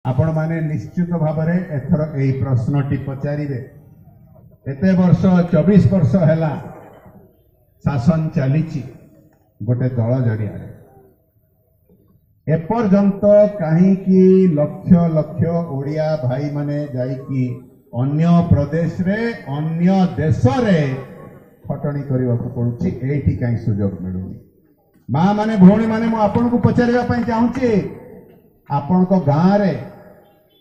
आपण माने निश्चित भाव में एथर यही प्रश्नटी पचारे एते वर्ष 24 वर्ष है शासन चली गोटे दल जरिया एपर्यंत कहीं लक्ष लक्ष ओडिया भाई माने जाइकी अन्य प्रदेश रे अन्य देश रे खटणी करने को पड़ुछि एठी कहीं सुजोग मिलुनी माँ माने भौणी माने मु आपन को पचारिबा पई चाहूछि आपन को गाँ रे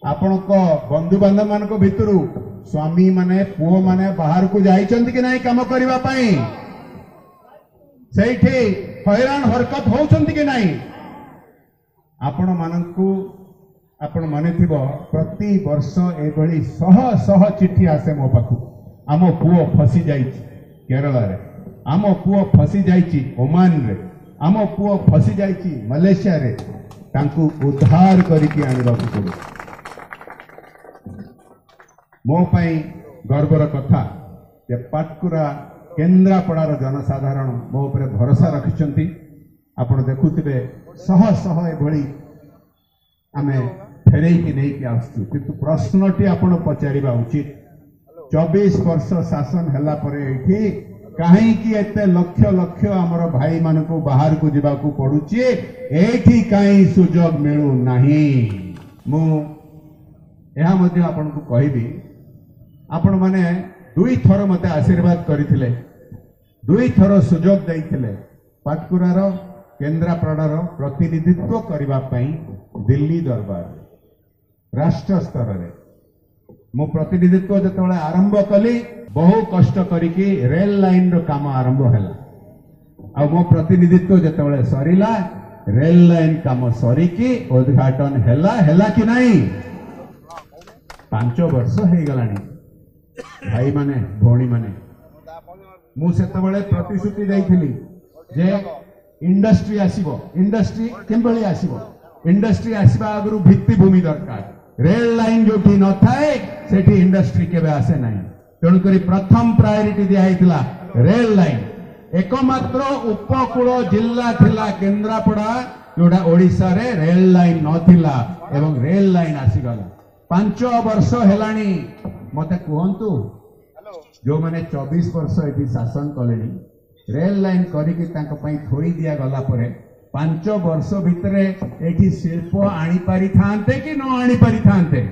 आपन को बंधु बांधव मान को भितरु स्वामी माने पुओ माने बाहर को जाइचंती कि नहीं काम करबा पई सेठी हैरान हरकत होउचंती कि नहीं आपण मानकू आपण माने थिबो प्रति वर्ष एभली शह शह चिट्ठी आसे मो पाखु आम पुओ फसी जाइछि केरला रे आम पुओ फसी जाइछि ओमान रे आम पुओ फसी जाइछि मलेशिया रे तांकू उद्धार करिकि आनिबा पड़ो मो पई गर्वर कथा जे पाटकुरा केन्द्रापड़ार जनसाधारण मो उपरे भरोसा रखिचंती आपण देखुथिबे शह शह एभली आमे फेरेकी नहीं कि आसु किंतु प्रश्नटी आपण पचारिबा उचित 24 वर्ष शासन हला परे एठी कहीं कि एते लक्ष लक्ष आमर भाई मान को बाहर को जीवा को पड़ुची एठी कहीं सुजोग मिलू नहीं मु एहा मध्ये आपण को कहबी आपण माने दुई थर मते आशीर्वाद करिथिले दुई थर सुजोग दैथिले पाटकुरार केन्द्रापड़ार प्रतिनिधित्व करबा पई दिल्ली दरबार राष्ट्र स्तर रे मो प्रतिनिधित्व जतबेले आरंभ कली बहु कष्ट करिकी रेल लाइन रो काम आरंभ हैला आ मो प्रतिनिधित्व जतबेले सरीला रेल लाइन काम सरीकी उद्घाटन हैला कि नहीं 5 वर्ष हे गलानी भाई माने भौणी माने मु सेतबेले प्रतिश्रुति दैथिली जे इंडस्ट्री आसीबो इंडस्ट्री केबेले आसीबो इंडस्ट्री आसवा आगु भित्तिभूमि दरकार रेल लाइन जो न थाए सेठी इंडस्ट्री केबे आसे नहीं तेणुक प्रथम प्रायोरिटी दिया रेल लाइन एकमात्र उपकूल जिला थिला केन्द्रापड़ा जोड़ा ओडिशा रे रेल लाइन नथिला एवं रेल लाइन आसीगला 5 वर्ष हेलानी मते कहंतु जो माने 24 वर्ष एटी शासन कलेनी रेल लाइन करिके तांको पई थोड़ी दिया गला परे 5 वर्ष भितरे एठी शिल्प आनी पारि थांते कि न आनी पारि थांते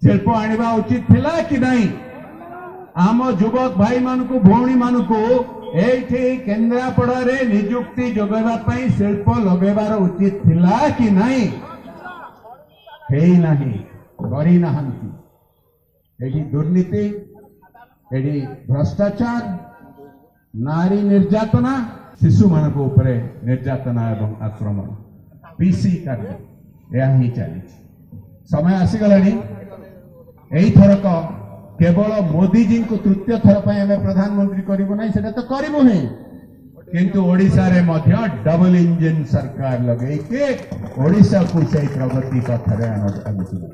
शिल्प आनिबा उचित थिला कि नहीं आम युवक भाई मान को भौणी मान को एठी केन्द्रापड़ा रे नियुक्ति जोगेबा पई शिल्प लगेबार उचित थिला कि नहीं हेई नहीं करी नाहंती एठी दुर्नीति एठी भ्रष्टाचार नारी निर्यातना शिशु मान को ऊपर निर्यातना एवं आक्रमण पीसी कार्य यह ही चली समय आसीगलानी यही थरक केवल मोदी जी को तृतीय थर पर आम प्रधानमंत्री करूँ ना से तो करूँ ही किंतु ओडिशा रे मध्य डबल इंजन सरकार लगे के ओडिशा को से प्रगति पथ रे आनिबा